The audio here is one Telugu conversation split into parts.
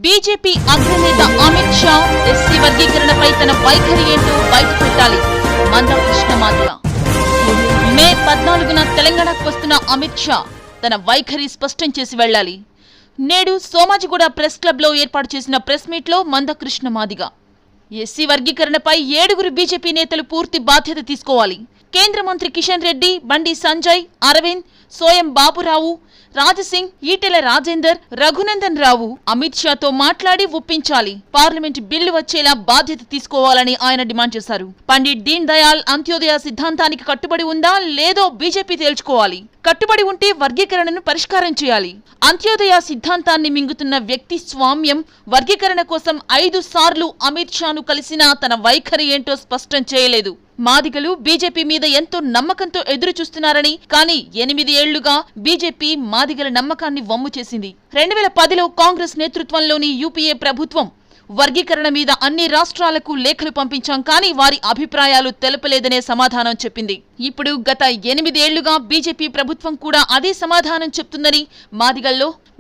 బీజేపీ అగ్రనేత అమిత్ షా ఎస్సీ వర్గీకరణపై తన వైఖరి ఏంటో బయటపెట్టాలి. మందకృష్ణ మాదిగ. మే 14న తెలంగాణకు వస్తున్న అమిత్ షా తన వైఖరి స్పష్టం చేసి వెళ్లాలి. నేడు సోమాజిగూడ ప్రెస్ క్లబ్ లో ఏర్పాటు చేసిన ప్రెస్ మీట్ లో మందకృష్ణ మాదిగ ఎస్సీ వర్గీకరణపై 7 బీజేపీ నేతలు పూర్తి బాధ్యత తీసుకోవాలి. కేంద్ర మంత్రి కిషన్ రెడ్డి, బండి సంజయ్, అరవింద్, సోయం బాబురావు, రాజసింగ్, ఈటెల రాజేందర్, రఘునందన్ రావు అమిత్ షాతో మాట్లాడి ఒప్పించాలి. పార్లమెంట్ బిల్లు వచ్చేలా బాధ్యత తీసుకోవాలని ఆయన డిమాండ్ చేశారు. పండిట్ దీన్ దయాళ్ అంత్యోదయ సిద్ధాంతానికి కట్టుబడి ఉందా లేదో బీజేపీ తేల్చుకోవాలి. కట్టుబడి ఉంటే వర్గీకరణను పరిష్కారం చేయాలి. అంత్యోదయ సిద్ధాంతాన్ని మింగుతున్న వ్యక్తి స్వామ్యం వర్గీకరణ కోసం 5 సార్లు అమిత్ షాను కలిసినా తన వైఖరి ఏంటో స్పష్టం చేయలేదు. మాదిగలు బీజేపీ మీద ఎంతో నమ్మకంతో ఎదురు చూస్తున్నారని, కానీ 8 ఏళ్లుగా బీజేపీ మాదిగల నమ్మకాన్ని వమ్ము చేసింది. 2010లో కాంగ్రెస్ నేతృత్వంలోని యూపీఏ ప్రభుత్వం వర్గీకరణ మీద అన్ని రాష్ట్రాలకు లేఖలు పంపించాం, కానీ వారి అభిప్రాయాలు తెలపలేదనే సమాధానం చెప్పింది. ఇప్పుడు గత 8 ఏళ్లుగా బీజేపీ ప్రభుత్వం కూడా అదే సమాధానం చెప్తుందని,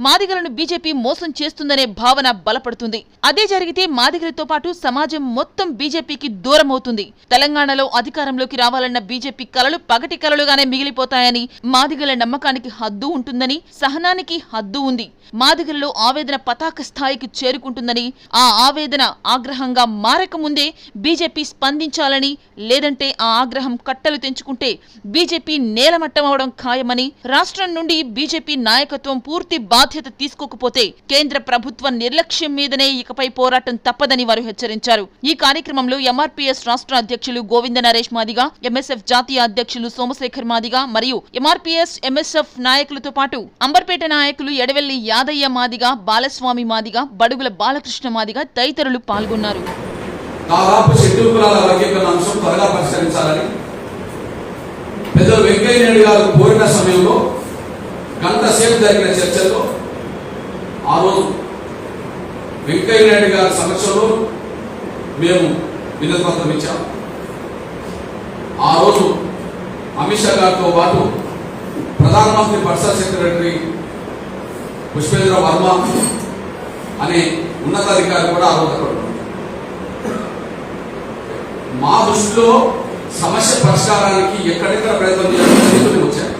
మాదిగలను బీజేపీ మోసం చేస్తుందనే భావన బలపడుతుంది. అదే జరిగితే మాదిగలతో పాటు సమాజం మొత్తం బీజేపీకి దూరం అవుతుంది. తెలంగాణలో అధికారంలోకి రావాలన్న బీజేపీ కలలు పగటి కలలుగానే మిగిలిపోతాయని, మాదిగల నమ్మకానికి హద్దు ఉంటుందని, సహనానికి హద్దు ఉంది. మాదిగలలో ఆవేదన పతాక స్థాయికి చేరుకుంటుందని, ఆ ఆవేదన ఆగ్రహంగా మారకముందే బీజేపీ స్పందించాలని, లేదంటే ఆ ఆగ్రహం కట్టలు తెంచుకుంటే బీజేపీ నేలమట్టమవడం ఖాయమని, రాష్ట్రం నుండి బీజేపీ నాయకత్వం పూర్తి బాధ్యత తీసుకోకపోతే కేంద్ర ప్రభుత్వ నిర్లక్ష్యం మీదనే ఇకపై పోరాటం తప్పదని వారు హెచ్చరించారు. ఈ కార్యక్రమంలో ఎంఆర్పీఎస్ రాష్ట్ర అధ్యక్షులు గోవింద నరేష్ మాదిగ, ఎంఎస్ఎఫ్ జాతీయ అధ్యక్షులు సోమశేఖర్ మాదిగ మరియు ఎంఆర్పీఎస్ ఎంఎస్ఎఫ్ నాయకులతో పాటు అంబర్పేట నాయకులు ఎడవెల్లి యాదయ్య మాదిగ, బాలస్వామి మాదిగ, బడుగుల బాలకృష్ణ మాదిగ తదితరులు పాల్గొన్నారు. పెద్దలు వెంకయ్య నాయుడు గారు కోరిన సమయంలో గంట సేపు జరిగిన చర్చల్లో ఆ రోజు వెంకయ్య నాయుడు గారి సమక్షంలో మేము వినతి పత్రం ఇచ్చాము. ఆ రోజు అమిత్ షా గారితో పాటు ప్రధానమంత్రి పర్సనల్ సెక్రటరీ పుష్పేంద్ర వర్మ అనే ఉన్నతాధికారి కూడా ఆ రోజు మా దృష్టిలో సమస్య పరిష్కారానికి ఎక్కడెక్కడ ప్రయత్నం చేయాలని వచ్చారు.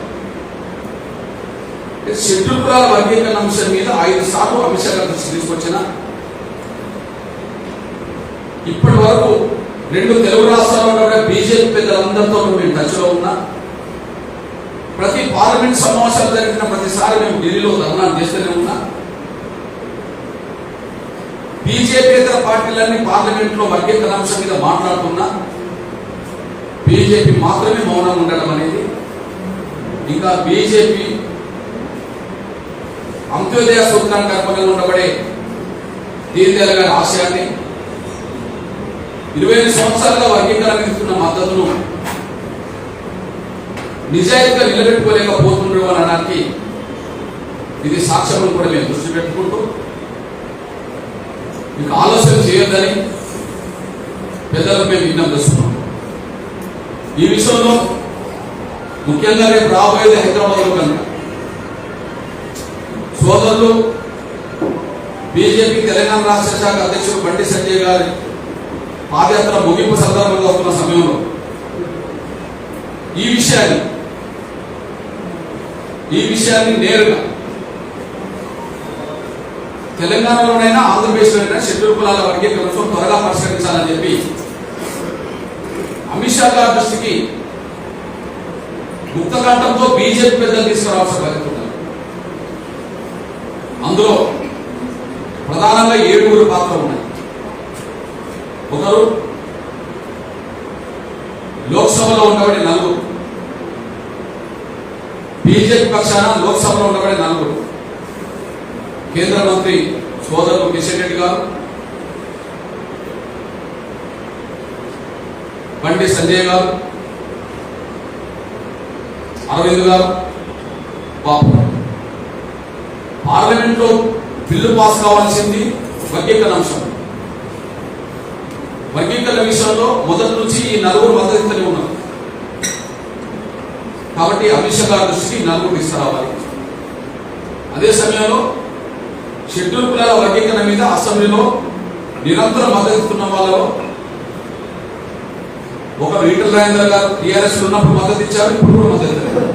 షెడ్యూల్ కులాల వర్గీకరణ అంశం మీద 5 సార్లు అమిత్ షా గారి దృష్టి తీసుకొచ్చిన ఇప్పటి వరకు 2 తెలుగు రాష్ట్రాల్లో బీజేపీ పెద్దలందరితో మేము టచ్లో ఉన్నా, ప్రతి పార్లమెంట్ సమావేశాలు జరిగిన ప్రతిసారి మేము ఢిల్లీలో ధర్నాలు చేస్తూనే ఉన్నా. బీజేపీతర పార్టీలన్నీ పార్లమెంట్ లో వర్గీకరణ అంశం మీద మాట్లాడుతున్నా, బీజేపీ మాత్రమే మౌనం ఉండడం అనేది, ఇంకా బీజేపీ అంత్యోదయ సూత్రానికి అనుగుణంగా ఉండబడే దీన్ దయాళ్ గారి ఆశయాన్ని 25 సంవత్సరాలుగా వర్గీకరణకు ఇస్తున్న మద్దతును నిజాయితీగా నిలబెట్టుకోలేకపోతున్నారు అనడానికి ఇది సాక్ష్యం కూడా మేము దృష్టి పెట్టుకుంటూ మీకు ఆలోచన చేయొద్దని పెద్దలకు మేము విజ్ఞప్తి చేస్తున్నాం. ఈ విషయంలో ముఖ్యంగా రేపు రాబోయేది హైదరాబాద్లో కనుక సోదరులు బీజేపీ తెలంగాణ రాష్ట్ర శాఖ అధ్యక్షుడు బండి సంజయ్ గారి పాదయాత్ర ముగింపు సందర్భంగా వస్తున్న సమయంలో ఈ విషయాన్ని నేరుగా తెలంగాణలోనైనా ఆంధ్రప్రదేశ్లోనైనా షెడ్యూల్ కులాల వర్గీకరణతో త్వరగా పరిష్కరించాలని చెప్పి అమిత్ షా గారి దృష్టికి ముక్తకంఠంతో బీజేపీ పెద్దలు తీసుకురావాల్సిన బాధ్యత ఉన్నారు. అందులో ప్రధానంగా 7 పాత్ర ఉన్నాయి. ఒకరు లోక్సభలో ఉండబడే 4, బీజేపీ పక్షాన లోక్సభలో ఉండబడే 4, కేంద్ర మంత్రి సోదరులు కిషన్ రెడ్డి గారు, బండి సంజయ్ గారు, అరవింద్ గారు, బాబు. పార్లమెంట్ లో బిల్లు పాస్ కావాల్సింది వర్గీకరణ అంశం. వర్గీకరణ విషయంలో మొదటి నుంచి ఈ 4 మద్దతునే ఉన్నారు. కాబట్టి అమిత్ షా గారి దృష్టికి 4 తీసుకురావాలి. అదే సమయంలో షెడ్యూల్ కులాల వర్గీకరణ మీద అసెంబ్లీలో నిరంతరం మద్దతున్న వాళ్ళలో ఒక ఈటల రాజేంద్ర గారు టీఆర్ఎస్ ఉన్నప్పుడు మద్దతు ఇచ్చారు, ఇప్పుడు కూడా మద్దతు ఇచ్చారు.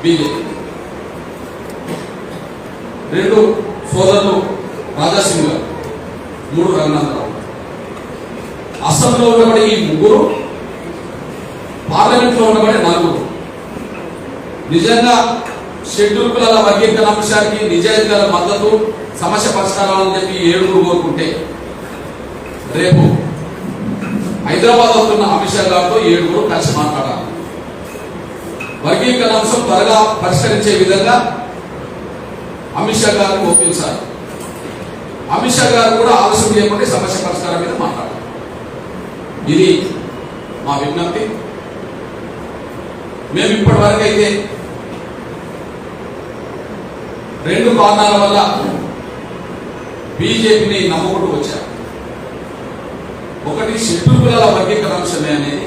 బీజేపీ 2 సోదరులు రాజాసింగ్ గారు, 3 రఘునాథరావు. అసెంబ్లీలో ఉన్నబడి ఈ 3, పార్లమెంట్ లో ఉన్నబడి 4. నిజంగా షెడ్యూల్ కులాల వర్గీకరణ అంశానికి నిజాయితీ మద్దతు, సమస్య పరిష్కారం అని చెప్పి 7 కోరుకుంటే, రేపు హైదరాబాద్ అవుతున్న అమిత్ షా గారితో 7 కలిసి మాట్లాడాలి. వర్గీకరణ అంశం త్వరగా పరిష్కరించే విధంగా అమిత్ షా గారిని ఒప్పించాలి. అమిత్ షా గారు కూడా ఆలస్యం చేయకుండా సమస్య పరిష్కారం మీద మాట్లాడాలి. ఇది మా విజ్ఞప్తి. మేము ఇప్పటి వరకు అయితే 2 కారణాల వల్ల బీజేపీని నమ్ముకుంటూ వచ్చారు. ఒకటి, షెడ్యూల్ కులాల వర్గీకరణ అంశమే అనేది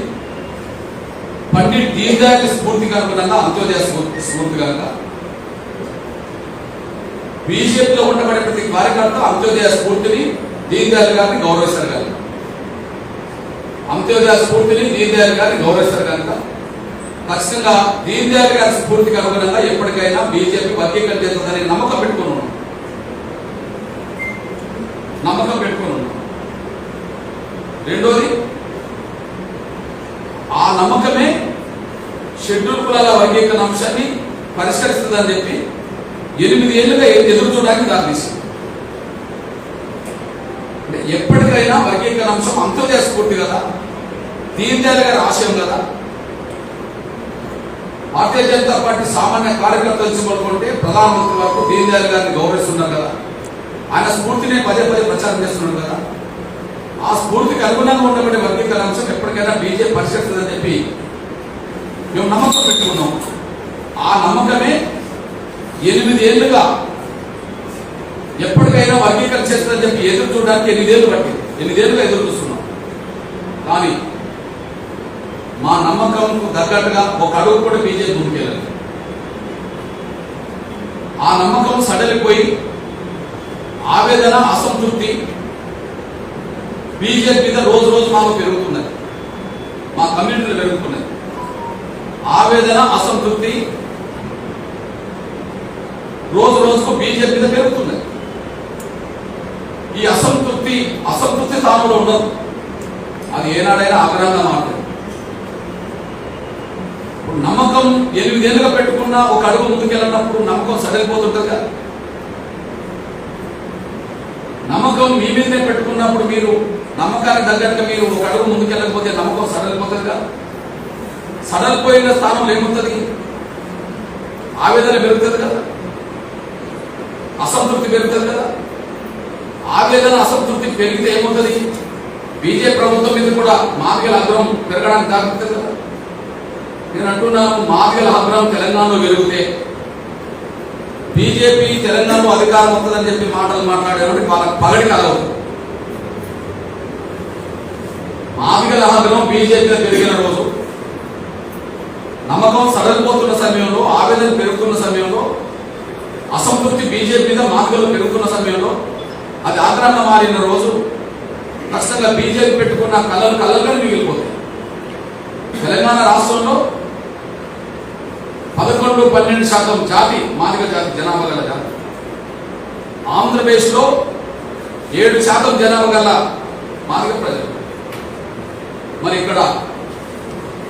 పండిట్ దీన్ దయాళ్ స్ఫూర్తికి అనుగుణంగా, అంత్యోదయ స్ఫూర్తి కనుక బీజేపీలో ఉండబడే ప్రతి కార్యకర్త అంత్యోదయ స్ఫూర్తిని, దీన్ దయాళ్ గారిని గౌరవిస్తారు కనుక, అంత్యోదయ స్ఫూర్తిని, దీన్ దయాళ్ గారిని గౌరవిస్తారు కనుక ఖచ్చితంగా దీన్ దయాళ్ గారి స్ఫూర్తికి అనుగుణంగా ఎప్పటికైనా బీజేపీ వర్గీకరణ చేస్తుందనే నమ్మకం పెట్టుకుని ఉన్నాం. రెండోది, ఆ నమ్మకమే షెడ్యూల్ కులాల వర్గీకరణ అంశాన్ని పరిష్కరిస్తుందని చెప్పి 8 ఏళ్లుగా ఎదురు చూడడానికి దారితీసింది. ఎప్పటికైనా వర్గీకరణ అంశం అంత్యోదయ స్ఫూర్తి కదా, దీన్ దయాళ్ గారి ఆశయం కదా. భారతీయ జనతా పార్టీ సామాన్య కార్యకర్తలు తెలుసుకోవాలనుకుంటే ప్రధానమంత్రి వరకు దీన్ దయాళ్ గారిని గౌరవిస్తున్నారు కదా, ఆయన స్ఫూర్తిని పదే ప్రచారం చేస్తున్నారు కదా. ఆ స్ఫూర్తికి అనుగుణంగా ఉండబడే వర్గీకరణ అంశం ఎప్పటికైనా బీజేపీ పరిష్కరిస్తుందని చెప్పి మేము నమ్మకం పెట్టుకున్నాం. ఆ నమ్మకమే 8 ఏళ్లుగా ఎప్పటికైనా వర్గీకరణ చేస్తుందని చెప్పి ఎదురు చూడడానికి 8 ఏళ్ళు పట్టింది. 8 ఏళ్ళుగా ఎదురు చూస్తున్నాం. కానీ మా నమ్మకంకు తగ్గట్టుగా ఒక అడుగు కూడా బీజేపీ ముందుకెళ్ళదు. ఆ నమ్మకం సడలిపోయి ఆవేదన, అసంతృప్తి బీజేపీ మీద రోజు మాకు పెరుగుతున్నది, మా కమ్యూనిటీలు పెరుగుతున్నది. ఆవేదన, అసంతృప్తి రోజుకు బీజేపీ మీద పెరుగుతున్నది. ఈ అసంతృప్తి స్థానంలో ఉండదు, అది ఏనాడైనా ఆగ్రహంగా మారుతుంది. నమ్మకం 8 ఏళ్ళుగా పెట్టుకున్న ఒక అడుగు ముందుకెళ్ళినప్పుడు నమ్మకం సడలిపోతుంటుంది కదా. నమ్మకం మీ మీదనే పెట్టుకున్నప్పుడు మీరు నమ్మకానికి తగ్గట్టుగా మీరు ఒక అడుగు ముందుకెళ్ళకపోతే నమ్మకం సడలిపోతుంది కదా. సడలిపోయిన స్థానంలో ఏమవుతుంది? ఆవేదన పెరుగుతుంది కదా, అసంతృప్తి పెరుగుతుంది కదా. ఆవేదన, అసంతృప్తి పెరిగితే ఏమవుతుంది? బీజేపీ ప్రభుత్వం మీద కూడా మాదిగల ఆగ్రహం పెరగడానికి కాకపోతుంది కదా. నేను అంటున్నాను, మాదిగల ఆగ్రహం తెలంగాణలో పెరిగితే బీజేపీ తెలంగాణలో అధికారం వస్తుందని చెప్పి మాటలు మాట్లాడేవాడి వాళ్ళకి పగడి కలవదు. మాదిగల ఆగ్రహం బీజేపీలో పెరిగిన రోజు, నమ్మకం సడలిపోతున్న సమయంలో, ఆవేదన పెరుగుతున్న సమయంలో, అసంతృప్తి బీజేపీ మీద మాదిగలు పెరుగుతున్న సమయంలో అది ఆగ్రహంగా మారిన రోజు ఖచ్చితంగా బీజేపీ పెట్టుకున్న కళ్ళలు మిగిలిపోతాయి. తెలంగాణ రాష్ట్రంలో 11-12% జాతి మాదిగ జాతి జనాభా గల జాతి. ఆంధ్రప్రదేశ్లో 7% జనాభా గల మాదిగ ప్రజలు. మరి ఇక్కడ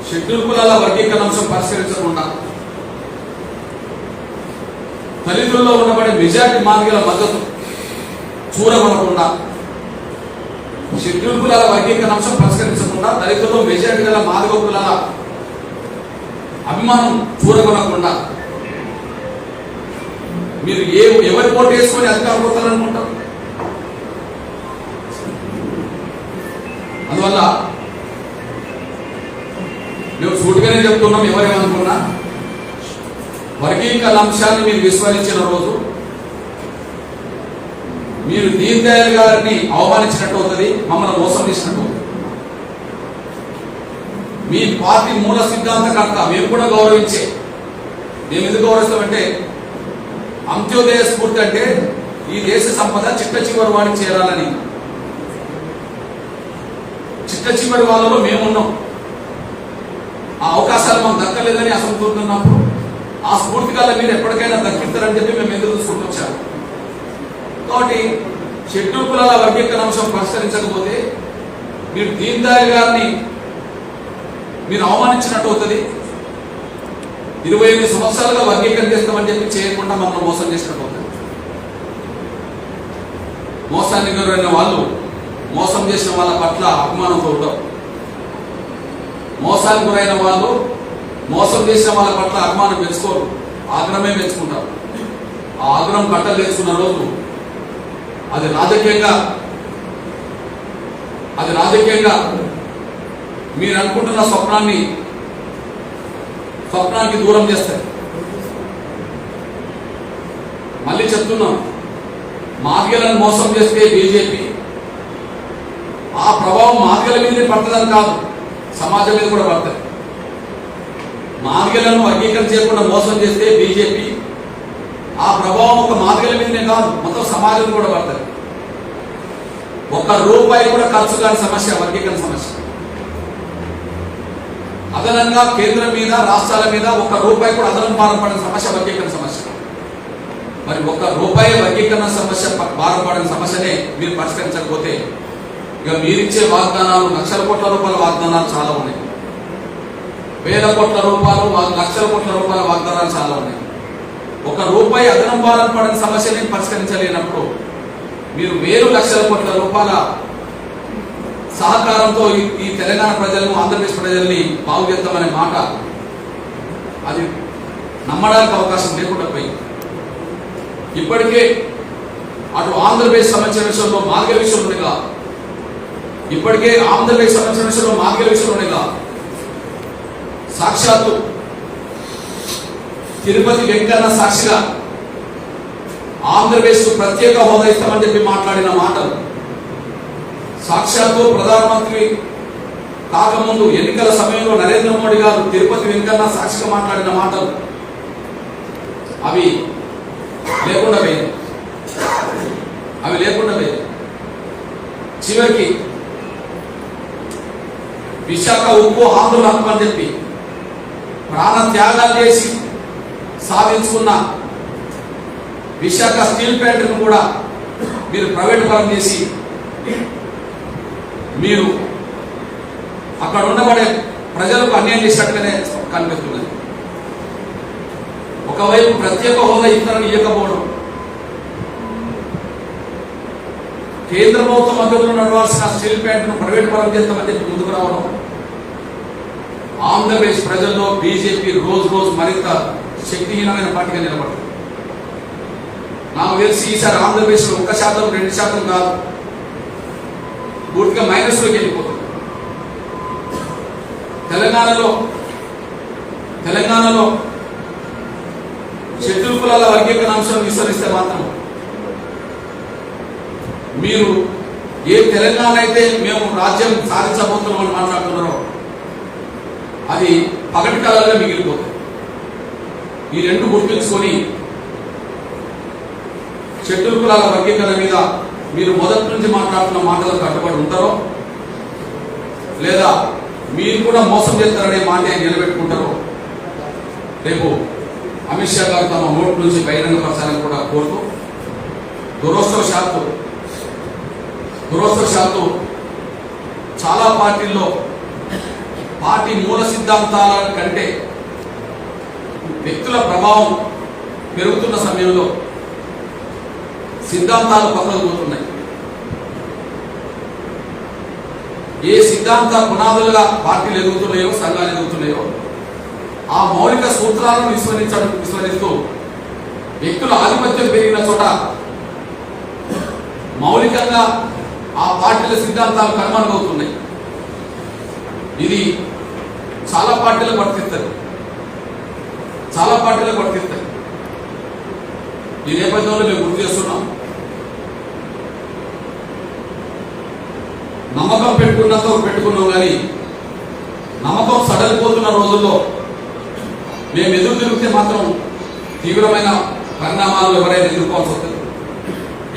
షెడ్యూల్ కులాల వర్గీకరణ అంశం పరిష్కరించకుండా దళితుల్లో ఉండబడే మెజార్టీ మాదిగల మద్దతు చూరగొనకుండా, షెడ్యూల్ కులాల వర్గీకరణ అంశం పరిష్కరించకుండా దళితుల్లో మెజార్టీ గల మాదిగ కులాల అభిమానం చూరగొనకుండా మీరు ఎవరి ఓటు వేసుకొని అధికారం పోతారనుకుంటారు? అందువల్ల మేము సూటిగానే చెప్తున్నాం, ఎవరేమనుకున్నా వర్గీకరణ అంశాన్ని మీరు విస్మరించిన రోజు మీరు దీన్ దయాళ్ గారిని అవమానించినట్టు అవుతుంది, మమ్మల్ని మోసం చేసినట్టు అవుతుంది. మీ పార్టీ మూల సిద్ధాంతకర్త మేము కూడా గౌరవించే. మేము ఎందుకు గౌరవిస్తామంటే అంత్యోదయ స్ఫూర్తి అంటే ఈ దేశ సంపద చిట్ట చివరి వాడికి చేరాలని. చిట్ట చివరి వాళ్ళలో మేమున్నాం. ఆ అవకాశాలు మాకు దక్కలేదని అసంతృప్తున్నప్పుడు ఆ స్ఫూర్తి కల్లా మీరు ఎప్పటికైనా దక్కిస్తారని చెప్పి మేము ఎదురు చూసుకుంటూ వచ్చాము. కాబట్టి షెడ్యూల్ కులాల వర్గీకరణ అంశం పరిష్కరించకపోతే మీరు దీన్ దయాళ్ గారిని మీరు అవమానించినట్టు అవుతుంది. 28 సంవత్సరాలుగా వర్గీకరణ చేస్తామని చెప్పి చేయకుండా మమ్మల్ని మోసం చేసినట్టు అవుతుంది. మోసానికి గురైన వాళ్ళు మోసం చేసిన వాళ్ళ పట్ల అభిమానంతో ఉండవు. మోసానికి గురైన వాళ్ళు మోసం చేసిన వాళ్ళ పట్ల అభిమానం పెంచుకోరు, ఆగ్రహమే పెంచుకుంటారు. ఆ ఆగ్రహం కట్టలు తెచ్చుకున్న రోజు అది రాజకీయంగా మీరు అనుకుంటున్న స్వప్నానికి దూరం చేస్తారు. మళ్ళీ చెప్తున్నాం, మాదిగలను మోసం చేస్తే బీజేపీ ఆ ప్రభావం మాదిగల మీదనే పడుతుందని కాదు, సమాజం మీద కూడా పడుతుంది. మాదిగలను వర్గీకరణ చేయకుండా మోసం చేస్తే బీజేపీ ఆ ప్రభావం ఒక మాదిగల మీదనే కాదు, మొత్తం సమాజం కూడా పడుతుంది. ₹1 కూడా ఖర్చు కాని సమస్య వర్గీకరణ సమస్య. అదనంగా కేంద్రం మీద రాష్ట్రాల మీద ₹1 కూడా అదనం భారం పడిన సమస్య వర్గీకరణ సమస్య. మరి ₹1 వర్గీకరణ సమస్య భారం పడిన సమస్యనే మీరు పరిష్కరించకపోతే ఇక మీరిచ్చే వాగ్దానాలు లక్షల కోట్ల రూపాయల వాగ్దానాలు చాలా ఉన్నాయి, వేల కోట్ల రూపాయలు లక్షల కోట్ల రూపాయల వాగ్దానాలు చాలా ఉన్నాయి. ₹1 అదనం భారం పడిన సమస్యని పరిష్కరించలేనప్పుడు మీరు వేలు లక్షల కోట్ల రూపాయల సహకారంతో ఈ తెలంగాణ ప్రజలను ఆంధ్రప్రదేశ్ ప్రజల్ని బాగు చేద్దామనే మాట అది నమ్మడానికి అవకాశం లేకుండా పోయింది. ఇప్పటికే అటు ఆంధ్రప్రదేశ్ సంబంధించిన విషయంలో మాదిగల విషయంలోనే కాదు, ఇప్పటికే ఆంధ్రప్రదేశ్ సంబంధించిన విషయంలో మాదిగల విషయంలోనే కాదు, సాక్షాత్తు తిరుపతి వెంకన్న సాక్షిగా ఆంధ్రప్రదేశ్ ప్రత్యేక హోదా ఇస్తామని చెప్పి మాట్లాడిన మాటలు, సాక్షాత్తు ప్రధానమంత్రి కాకముందు ఎన్నికల సమయంలో నరేంద్ర మోడీ గారు తిరుపతి వెంకన్న సాక్షిగా మాట్లాడిన మాటలు అవి లేకుండా పోయింది. చివరికి విశాఖ ఉప్పు ఆంధ్రుల హక్కు అని చెప్పి ప్రాణ త్యాగాలు చేసి సాధించుకున్న విశాఖ స్టీల్ ప్లాంట్ను కూడా మీరు ప్రైవేట్ పరం చేసి మీరు అక్కడ ఉండబడే ప్రజలకు అన్యాయం చేసినట్టుగానే కనిపిస్తున్నది. ఒకవైపు ప్రత్యేక హోదా ఇస్తారని ఇవ్వకపోవడం, కేంద్ర ప్రభుత్వం మద్దతులో నడవాల్సిన స్టీల్ ప్లాంట్ను ప్రైవేట్ పరం చేస్తామని చెప్పి ముందుకు రావడం, ఆంధ్రప్రదేశ్ ప్రజల్లో బీజేపీ రోజు మరింత శక్తిహీనమైన పార్టీగా నిలబడుతుంది. నాకు తెలిసి ఈసారి ఆంధ్రప్రదేశ్ లో 1%, 2% కాదు, పూర్తిగా మైనస్లోకి వెళ్ళిపోతుంది. తెలంగాణలో షెడ్యూల్ కులాల వర్గీకరణ అంశం విస్తరిస్తే మాత్రం మీరు ఏ తెలంగాణ అయితే మేము రాజ్యం సాధించబోతున్నామని మాట్లాడుతున్నారో అది పగటి కాలంగా మిగిలిపోతుంది. ఈ రెండు గుర్తుంచుకొని షెడ్యూల్ కులాల వర్గీకరణ మీద మీరు మొదటి నుంచి మాట్లాడుతున్న మాటలకు కట్టుబడి ఉంటారో లేదా మీరు కూడా మోసం చేస్తారనే మాట నిలబెట్టుకుంటారో రేపు అమిత్ షా గారు తమ నోట్ నుంచి బహిరంగపరచాలని కూడా కోరుతూ, దురదృష్టవశాత్తు చాలా పార్టీల్లో పార్టీ మూల సిద్ధాంతాల కంటే వ్యక్తుల ప్రభావం పెరుగుతున్న సమయంలో సిద్ధాంతాలు పక్కకు పోతున్నాయి. ఏ సిద్ధాంత పునాదులుగా పార్టీలు ఎదుగుతున్నాయో, సంఘాలు ఎదుగుతున్నాయో ఆ మౌలిక సూత్రాలను విస్మరిస్తూ వ్యక్తుల ఆధిపత్యం పెరిగిన చోట మౌలికంగా ఆ పార్టీల సిద్ధాంతాలు కనుమరుగవుతున్నాయి. ఇది చాలా పార్టీలకు వర్తిస్తుంది. ఈ నేపథ్యంలో మేము గుర్తు చేస్తున్నాం, నమ్మకం పెట్టుకున్నాం కానీ నమ్మకం సడలిపోతున్న రోజుల్లో మేము ఎదురు తిరిగితే మాత్రం తీవ్రమైన పరిణామాలు ఎవరైనా ఎదుర్కోవాల్సి వస్తుంది.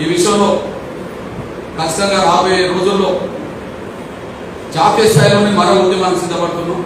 ఈ విషయంలో ఖచ్చితంగా రాబోయే రోజుల్లో జాతీయ స్థాయిలోనే మరో ఉద్యమానికి సిద్ధపడుతున్నాం.